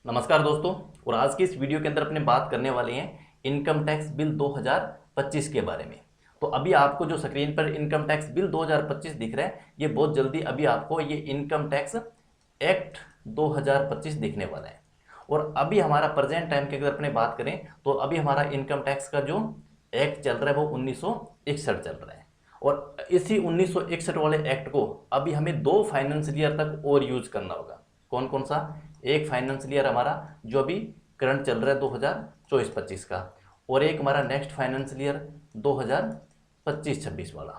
नमस्कार दोस्तों। और आज की इस वीडियो के अंदर अपने बात करने वाले हैं इनकम टैक्स बिल 2025 के बारे में। तो अभी आपको जो स्क्रीन पर इनकम टैक्स बिल 2025 दिख रहा है, ये बहुत जल्दी अभी आपको ये इनकम टैक्स एक्ट 2025 दिखने वाला है। और अभी हमारा प्रेजेंट टाइम की अगर अपने बात करें तो अभी हमारा इनकम टैक्स का जो एक्ट चल रहा है वो 1961 चल रहा है। और इसी 1961 वाले एक्ट को अभी हमें 2 फाइनेंशियल ईयर तक और यूज करना होगा। कौन कौन सा? एक फाइनेंशियल ईयर हमारा जो अभी करंट चल रहा है 2024-25 का, और एक हमारा नेक्स्ट फाइनेंशियल ईयर 2025-26 वाला।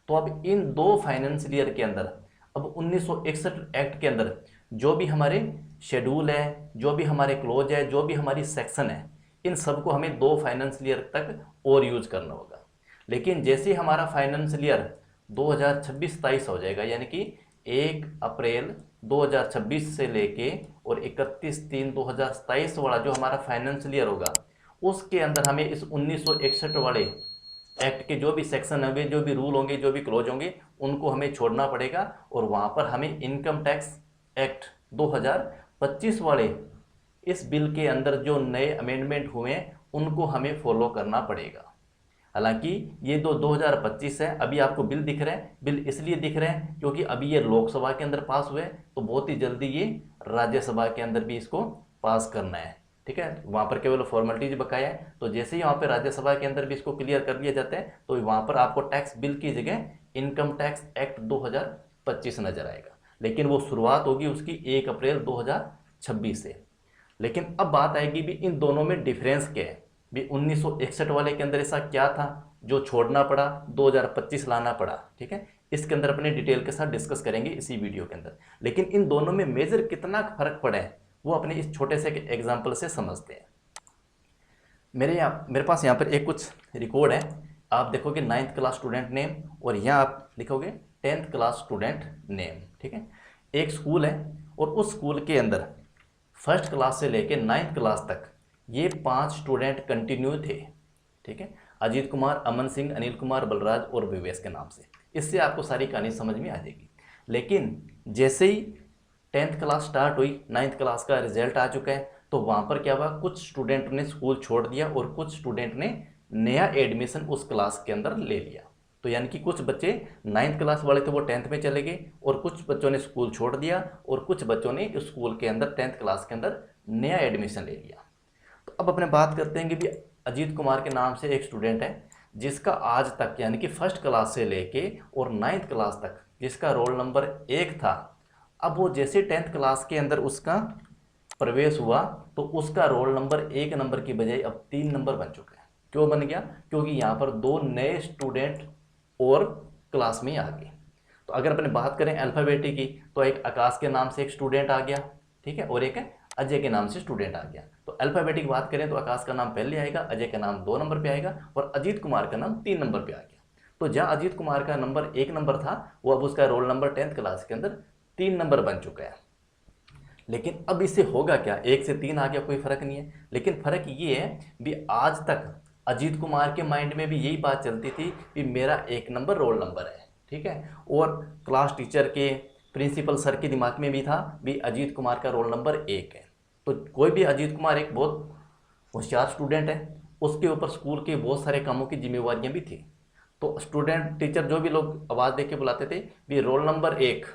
तो अब इन 2 फाइनेंशियल ईयर के अंदर अब 1961 एक्ट के अंदर जो भी हमारे शेड्यूल है, जो भी हमारे क्लोज है, जो भी हमारी सेक्शन है, इन सबको हमें 2 फाइनेंशियल ईयर तक और यूज करना होगा। लेकिन जैसे ही हमारा फाइनेंशियल ईयर 2026-27 हो जाएगा, यानी कि 1 अप्रैल 2026 से लेके और 31/3/2027 वाला जो हमारा फाइनेंशियल ईयर होगा, उसके अंदर हमें इस 1961 वाले एक्ट के जो भी सेक्शन होंगे, जो भी रूल होंगे, जो भी क्लोज होंगे, उनको हमें छोड़ना पड़ेगा। और वहाँ पर हमें इनकम टैक्स एक्ट 2025 वाले इस बिल के अंदर जो नए अमेंडमेंट हुए हैं उनको हमें फॉलो करना पड़ेगा। हालांकि ये 2025 है, अभी आपको बिल दिख रहे हैं। बिल इसलिए दिख रहे हैं क्योंकि अभी ये लोकसभा के अंदर पास हुए, तो बहुत ही जल्दी ये राज्यसभा के अंदर भी इसको पास करना है। ठीक है, वहाँ पर केवल फॉर्मेलिटीज बकाया है। तो जैसे ही वहाँ पर राज्यसभा के अंदर भी इसको क्लियर कर दिया जाता है तो वहाँ पर आपको टैक्स बिल की जगह इनकम टैक्स एक्ट 2025 नजर आएगा। लेकिन वो शुरुआत होगी उसकी 1 अप्रैल 2026 से। लेकिन अब बात आएगी भी इन दोनों में डिफरेंस क्या है। भी 1961 वाले के अंदर ऐसा क्या था जो छोड़ना पड़ा, 2025 लाना पड़ा। ठीक है, इसके अंदर अपने डिटेल के साथ डिस्कस करेंगे इसी वीडियो के अंदर। लेकिन इन दोनों में मेजर कितना फर्क पड़ा है वो अपने इस छोटे से एग्जाम्पल से समझते हैं। मेरे पास यहाँ पर एक कुछ रिकॉर्ड है। आप देखोगे 9th क्लास स्टूडेंट नेम और यहाँ आप लिखोगे 10th क्लास स्टूडेंट नेम। ठीक है, एक स्कूल है और उस स्कूल के अंदर फर्स्ट क्लास से लेके 9th क्लास तक ये 5 स्टूडेंट कंटिन्यू थे। ठीक है, अजीत कुमार, अमन सिंह, अनिल कुमार, बलराज और विवेश के नाम से। इससे आपको सारी कहानी समझ में आ जाएगी। लेकिन जैसे ही 10th क्लास स्टार्ट हुई, 9th क्लास का रिजल्ट आ चुका है, तो वहाँ पर क्या हुआ, कुछ स्टूडेंट ने स्कूल छोड़ दिया और कुछ स्टूडेंट ने नया एडमिशन उस क्लास के अंदर ले लिया। तो यानी कि कुछ बच्चे 9th क्लास वाले थे वो 10th में चले गए, और कुछ बच्चों ने स्कूल छोड़ दिया, और कुछ बच्चों ने स्कूल के अंदर 10th क्लास के अंदर नया एडमिशन ले लिया। तो अब अपने बात करते हैं कि भी अजीत कुमार के नाम से एक स्टूडेंट है जिसका आज तक यानी कि फर्स्ट क्लास से लेके और 9th क्लास तक जिसका रोल नंबर 1 था, अब वो जैसे 10th क्लास के अंदर उसका प्रवेश हुआ तो उसका रोल नंबर 1 नंबर की बजाय अब 3 नंबर बन चुका है। क्यों बन गया? क्योंकि यहाँ पर 2 नए स्टूडेंट और क्लास में आ गए। तो अगर अपने बात करें अल्फ़ाबेटिक की, तो एक आकाश के नाम से एक स्टूडेंट आ गया, ठीक है, और एक अजय के नाम से स्टूडेंट आ गया। तो अल्फ़ाबेटिक बात करें तो आकाश का नाम पहले आएगा, अजय का नाम 2 नंबर पे आएगा, और अजीत कुमार का नाम 3 नंबर पे आ गया। तो जहाँ अजीत कुमार का नंबर 1 नंबर था, वो अब उसका रोल नंबर 10th क्लास के अंदर 3 नंबर बन चुका है। लेकिन अब इससे होगा क्या, 1 से 3 आ गया, कोई फर्क नहीं है। लेकिन फर्क ये है भी आज तक अजीत कुमार के माइंड में भी यही बात चलती थी कि मेरा 1 नंबर रोल नंबर है। ठीक है, और क्लास टीचर के, प्रिंसिपल सर के दिमाग में भी था भी अजीत कुमार का रोल नंबर 1 है। तो कोई भी अजीत कुमार एक बहुत होशियार स्टूडेंट है, उसके ऊपर स्कूल के बहुत सारे कामों की जिम्मेवारियां भी थी। तो स्टूडेंट टीचर जो भी लोग आवाज़ दे के बुलाते थे भी रोल नंबर 1,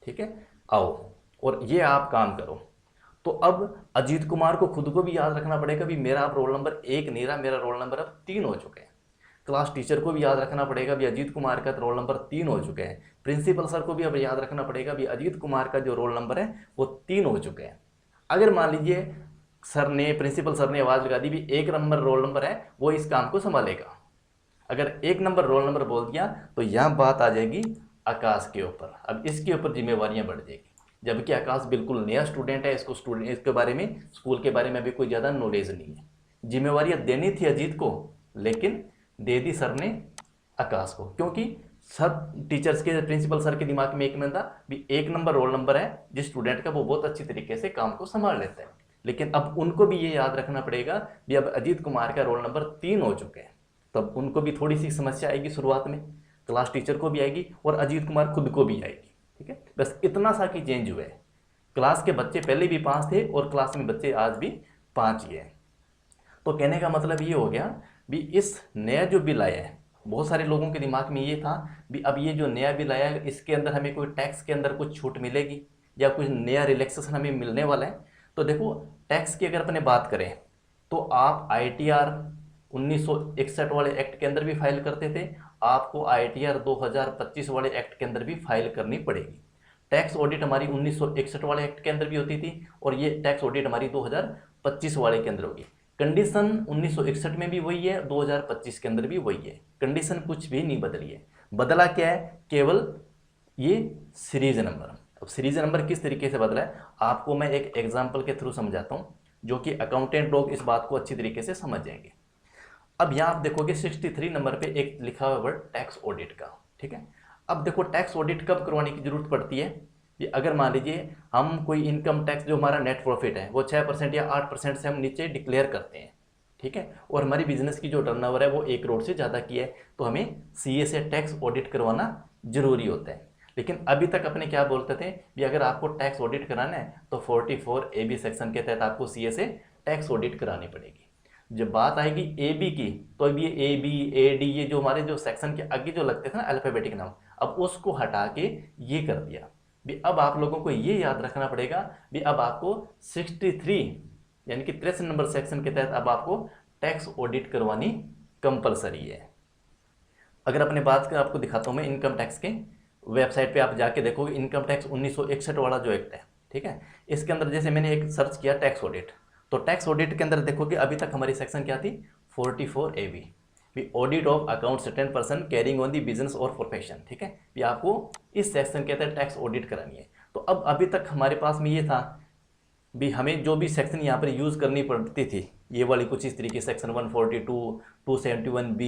ठीक है, आओ और ये आप काम करो। तो अब अजीत कुमार को खुद को भी याद रखना पड़ेगा भी मेरा अब रोल नंबर 1 नहीं रहा, मेरा रोल नंबर अब 3 हो चुके हैं। क्लास टीचर को भी याद रखना पड़ेगा भी अजीत कुमार का रोल नंबर 3 हो चुके हैं। प्रिंसिपल सर को भी अब याद रखना पड़ेगा भी अजीत कुमार का जो रोल नंबर है वो 3 हो चुके हैं। अगर मान लीजिए सर ने, प्रिंसिपल सर ने आवाज़ लगा दी भी 1 नंबर रोल नंबर है वो इस काम को संभालेगा, अगर 1 नंबर रोल नंबर बोल दिया तो यह बात आ जाएगी आकाश के ऊपर। अब इसके ऊपर जिम्मेवारियां बढ़ जाएगी, जबकि आकाश बिल्कुल नया स्टूडेंट है, इसके बारे में, स्कूल के बारे में अभी कोई ज़्यादा नॉलेज नहीं है। जिम्मेवारियां देनी थी अजीत को, लेकिन दे दी सर ने आकाश को, क्योंकि सब टीचर्स के, प्रिंसिपल सर के दिमाग में एक में था भी 1 नंबर रोल नंबर है जिस स्टूडेंट का वो बहुत अच्छी तरीके से काम को संभाल लेता है। लेकिन अब उनको भी ये याद रखना पड़ेगा भी अब अजीत कुमार का रोल नंबर 3 हो चुके हैं। तब उनको भी थोड़ी सी समस्या आएगी शुरुआत में, क्लास टीचर को भी आएगी और अजीत कुमार खुद को भी आएगी। ठीक है, बस इतना सा कि चेंज हुआ है। क्लास के बच्चे पहले भी 5 थे और क्लास में बच्चे आज भी 5 ही हैं। तो कहने का मतलब ये हो गया भी इस नया जो बिल आया है, बहुत सारे लोगों के दिमाग में ये था भी अब ये जो नया बिल आया है इसके अंदर हमें कोई टैक्स के अंदर कुछ छूट मिलेगी या कुछ नया रिलैक्सेशन हमें मिलने वाला है। तो देखो टैक्स की अगर अपने बात करें तो आप ITR 1961 वाले एक्ट के अंदर भी फाइल करते थे, आपको ITR 2025 वाले एक्ट के अंदर भी फाइल करनी पड़ेगी। टैक्स ऑडिट हमारी 1961 वाले एक्ट के अंदर भी होती थी और ये टैक्स ऑडिट हमारी 2025 वाले के अंदर होगी। कंडीशन 1961 में भी वही है, 2025 के अंदर भी वही है, कंडीशन कुछ भी नहीं बदली है। बदला क्या है, केवल ये सीरीज नंबर। अब सीरीज नंबर किस तरीके से बदला है आपको मैं एक एग्जांपल के थ्रू समझाता हूँ, जो कि अकाउंटेंट लोग इस बात को अच्छी तरीके से समझ जाएंगे। अब यहाँ आप देखोगे 63 नंबर पे एक लिखा हुआ वर्ड टैक्स ऑडिट का, ठीक है। अब देखो टैक्स ऑडिट कब करवाने की जरूरत पड़ती है, ये अगर मान लीजिए हम कोई इनकम टैक्स जो हमारा नेट प्रॉफिट है वो 6% या 8% से हम नीचे डिक्लेयर करते हैं, ठीक है, और हमारी बिजनेस की जो टर्नओवर है वो 1 करोड़ से ज़्यादा की है, तो हमें CA से टैक्स ऑडिट करवाना जरूरी होता है। लेकिन अभी तक अपने क्या बोलते थे कि अगर आपको टैक्स ऑडिट कराना है तो 44AB सेक्शन के तहत आपको CA से टैक्स ऑडिट करानी पड़ेगी। जब बात आएगी AB की तो अब ये AB AD ये जो हमारे जो सेक्शन के आगे जो लगते थे ना अल्फाबेटिक नाम, अब उसको हटा के ये कर दिया भी। अब आप लोगों को ये याद रखना पड़ेगा भी अब आपको 63 यानी कि 63 नंबर सेक्शन के तहत अब आपको टैक्स ऑडिट करवानी कंपलसरी है। अगर अपने बात का आपको दिखाता हूँ मैं इनकम टैक्स के वेबसाइट पे आप जाके देखोगे इनकम टैक्स 1961 वाला जो एक्ट है, ठीक है, इसके अंदर जैसे मैंने एक सर्च किया टैक्स ऑडिट, तो टैक्स ऑडिट के अंदर देखोगे अभी तक हमारी सेक्शन क्या थी 44AB भी audit of account certain person carrying on the business और प्रोफेशन, ठीक है, भी आपको इस सेक्शन के तहत टैक्स ऑडिट करानी है। तो अब अभी तक हमारे पास में ये था भी हमें जो भी सेक्शन यहाँ पर यूज़ करनी पड़ती थी ये वाली कुछ इस तरीके सेक्शन 142 271B,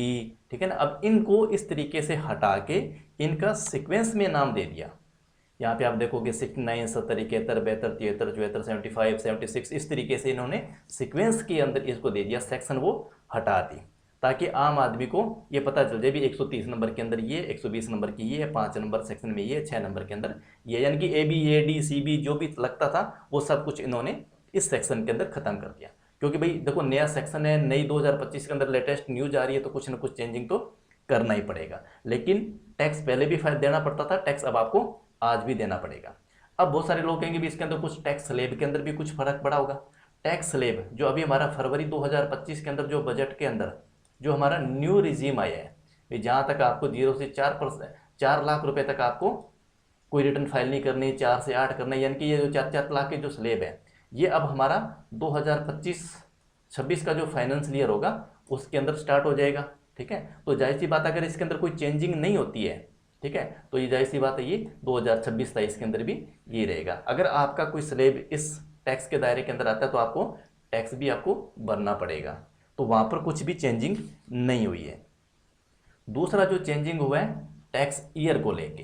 ठीक है ना। अब इनको इस तरीके से हटा के इनका सीक्वेंस में नाम दे दिया। यहाँ पे आप देखोगे 69 70 71 72 73 74 75 76 इस तरीके से इन्होंने सीक्वेंस के अंदर इसको दे दिया, सेक्शन वो हटा दी ताकि आम आदमी को ये पता चल जाए भी 130 नंबर के अंदर ये, 120 नंबर की ये, 5 नंबर सेक्शन में ये, 6 नंबर के अंदर ये, यानी कि AB AD CB जो भी लगता था वो सब कुछ इन्होंने इस सेक्शन के अंदर खत्म कर दिया। क्योंकि भाई देखो नया सेक्शन है, नई 2025 के अंदर लेटेस्ट न्यूज आ रही है तो कुछ ना कुछ चेंजिंग तो करना ही पड़ेगा। लेकिन टैक्स पहले भी देना पड़ता था, टैक्स अब आपको आज भी देना पड़ेगा। अब बहुत सारे लोग कहेंगे भी इसके अंदर कुछ टैक्स स्लैब के अंदर भी कुछ फर्क पड़ा होगा। टैक्स स्लैब जो अभी हमारा फरवरी 2025 के अंदर जो बजट के अंदर जो हमारा न्यू रिजीम आया है, जहाँ तक आपको 0 से 4 लाख रुपए तक आपको कोई रिटर्न फाइल नहीं करनी, 4 से 8 करना, यानी कि ये जो 4 लाख के जो स्लैब है ये अब हमारा 2025-26 का जो फाइनेंस ईयर होगा उसके अंदर स्टार्ट हो जाएगा, ठीक है। तो जाहिर सी बात अगर इसके अंदर कोई चेंजिंग नहीं होती है, ठीक है, तो ये जाहिर सी बात है ये 2026-27 के अंदर भी ये रहेगा। अगर आपका कोई स्लैब इस टैक्स के दायरे के अंदर आता है तो आपको टैक्स भी आपको भरना पड़ेगा, तो वहाँ पर कुछ भी चेंजिंग नहीं हुई है। दूसरा जो चेंजिंग हुआ है टैक्स ईयर को लेके,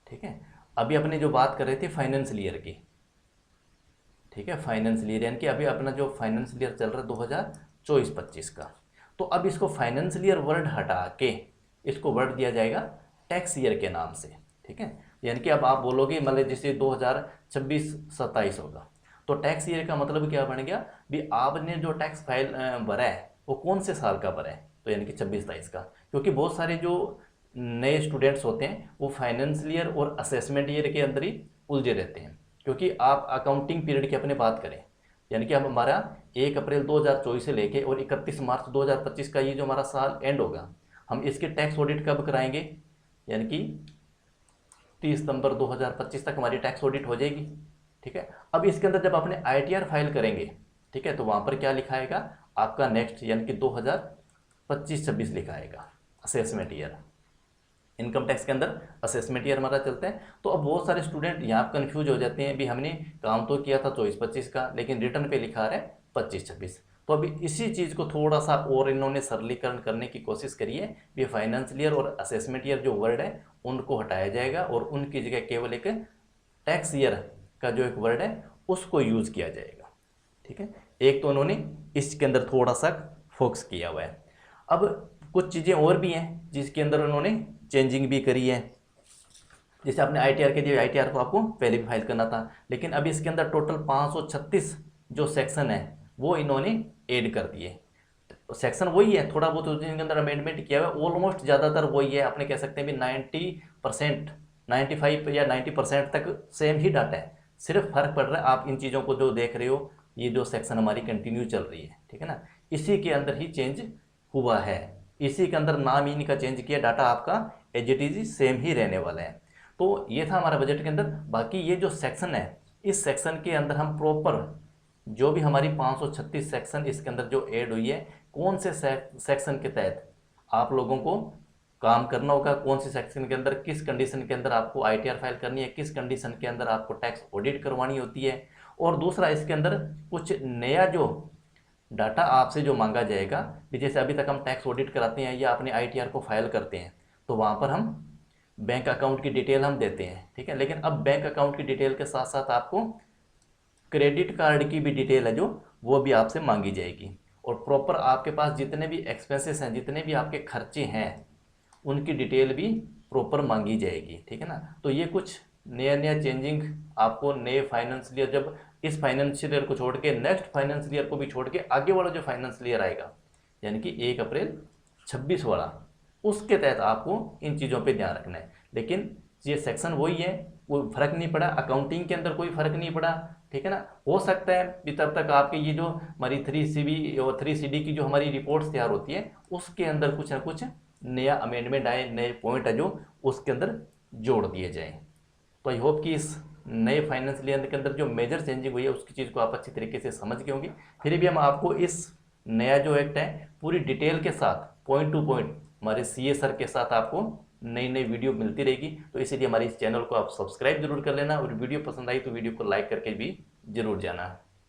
ठीक है, अभी अपने जो बात कर रहे थे फाइनेंशियल ईयर की, ठीक है, फाइनेंशियल ईयर यानी कि अभी अपना जो फाइनेंशियल ईयर चल रहा है 2024-25 का, तो अब इसको फाइनेंशियल ईयर वर्ड हटा के इसको वर्ड दिया जाएगा टैक्स ईयर के नाम से, ठीक है। यानी कि अब आप बोलोगे मतलब जैसे 2026-27 होगा तो टैक्स ईयर का मतलब क्या बन गया भी आपने जो टैक्स फाइल भरा है वो कौन से साल का भरा है, तो यानी कि 26-27 का। क्योंकि बहुत सारे जो नए स्टूडेंट्स होते हैं वो फाइनेंशियल ईयर और असेसमेंट ईयर के अंदर ही उलझे रहते हैं। क्योंकि आप अकाउंटिंग पीरियड की अपने बात करें यानी कि अब हमारा 1 अप्रैल 2024 से लेके और 31 मार्च 2025 का ये जो हमारा साल एंड होगा, हम इसके टैक्स ऑडिट कब कराएंगे, यानी कि 30 सितंबर 2025 तक हमारी टैक्स ऑडिट हो जाएगी, ठीक है। अब इसके अंदर जब अपने ITR फाइल करेंगे, ठीक है, तो वहाँ पर क्या लिखा आएगा आपका नेक्स्ट यानी कि 2025-26 लिखा आएगा असेसमेंट ईयर। इनकम टैक्स के अंदर असेसमेंट ईयर हमारा चलता है। तो अब बहुत सारे स्टूडेंट यहाँ पर कन्फ्यूज हो जाते हैं भी हमने काम तो किया था 24-25 का लेकिन रिटर्न पे लिखा है 25-26। तो अभी इसी चीज़ को थोड़ा सा और इन्होंने सरलीकरण करने की कोशिश करी है भी फाइनेंशियल ईयर और असेसमेंट ईयर जो वर्ड है उनको हटाया जाएगा और उनकी जगह केवल एक टैक्स ईयर का जो एक वर्ड है उसको यूज़ किया जाएगा, ठीक है। एक तो उन्होंने इसके अंदर थोड़ा सा फोकस किया हुआ है। अब कुछ चीज़ें और भी हैं जिसके अंदर उन्होंने चेंजिंग भी करी है। जैसे आपने ITR के दिए, ITR को आपको पहले भी फाइल करना था, लेकिन अभी इसके अंदर टोटल 536 जो सेक्शन है वो इन्होंने ऐड कर दिए। सेक्शन वही है, थोड़ा बहुत उसके अंदर अमेंडमेंट किया हुआ है, ऑलमोस्ट ज़्यादातर वही है। आपने कह सकते हैं भी 90%, 95 या 90% तक सेम ही डाटा है, सिर्फ फर्क पड़ रहा है आप इन चीज़ों को जो देख रहे हो, ये जो सेक्शन हमारी कंटिन्यू चल रही है, ठीक है ना, इसी के अंदर ही चेंज हुआ है, इसी के अंदर नाम ही इनका चेंज किया, डाटा आपका एज इट इज सेम ही रहने वाला है। तो ये था हमारा बजट के अंदर। बाकी ये जो सेक्शन है, इस सेक्शन के अंदर हम प्रॉपर जो भी हमारी 536 सेक्शन इसके अंदर जो ऐड हुई है, कौन से सेक्शन के तहत आप लोगों को काम करना होगा, कौन सी सेक्शन के अंदर किस कंडीशन के अंदर आपको ITR फाइल करनी है, किस कंडीशन के अंदर आपको टैक्स ऑडिट करवानी होती है, और दूसरा इसके अंदर कुछ नया जो डाटा आपसे जो मांगा जाएगा, जैसे अभी तक हम टैक्स ऑडिट कराते हैं या अपने ITR को फाइल करते हैं तो वहाँ पर हम बैंक अकाउंट की डिटेल हम देते हैं, ठीक है, लेकिन अब बैंक अकाउंट की डिटेल के साथ साथ आपको क्रेडिट कार्ड की भी डिटेल है जो वो भी आपसे मांगी जाएगी, और प्रॉपर आपके पास जितने भी एक्सपेंसेस हैं, जितने भी आपके खर्चे हैं, उनकी डिटेल भी प्रॉपर मांगी जाएगी, ठीक है ना। तो ये कुछ नया नया चेंजिंग आपको नए फाइनेंशियल ईयर, जब इस फाइनेंशियल ईयर को छोड़ के नेक्स्ट फाइनेंशियल ईयर को भी छोड़ के आगे वाला जो फाइनेंशियल ईयर आएगा, यानी कि 1 अप्रैल 26 वाला, उसके तहत आपको इन चीज़ों पे ध्यान रखना है। लेकिन ये सेक्शन वही है, कोई फर्क नहीं पड़ा, अकाउंटिंग के अंदर कोई फर्क नहीं पड़ा, ठीक है ना। हो सकता है कि तब तक आपके ये जो हमारी 3CB और 3CD की जो हमारी रिपोर्ट्स तैयार होती है, उसके अंदर कुछ ना कुछ नया अमेंडमेंट आए, नए पॉइंट है जो उसके अंदर जोड़ दिए जाएँ। तो आई होप कि इस नए फाइनेंशियल ईयर के अंदर जो मेजर चेंजिंग हुई है उसकी चीज़ को आप अच्छी तरीके से समझ गए होंगे। फिर भी हम आपको इस नया जो एक्ट है पूरी डिटेल के साथ, पॉइंट टू पॉइंट हमारे CA सर के साथ आपको नई नई वीडियो मिलती रहेगी। तो इसीलिए हमारे इस चैनल को आप सब्सक्राइब जरूर कर लेना, और वीडियो पसंद आई तो वीडियो को लाइक करके भी जरूर जाना।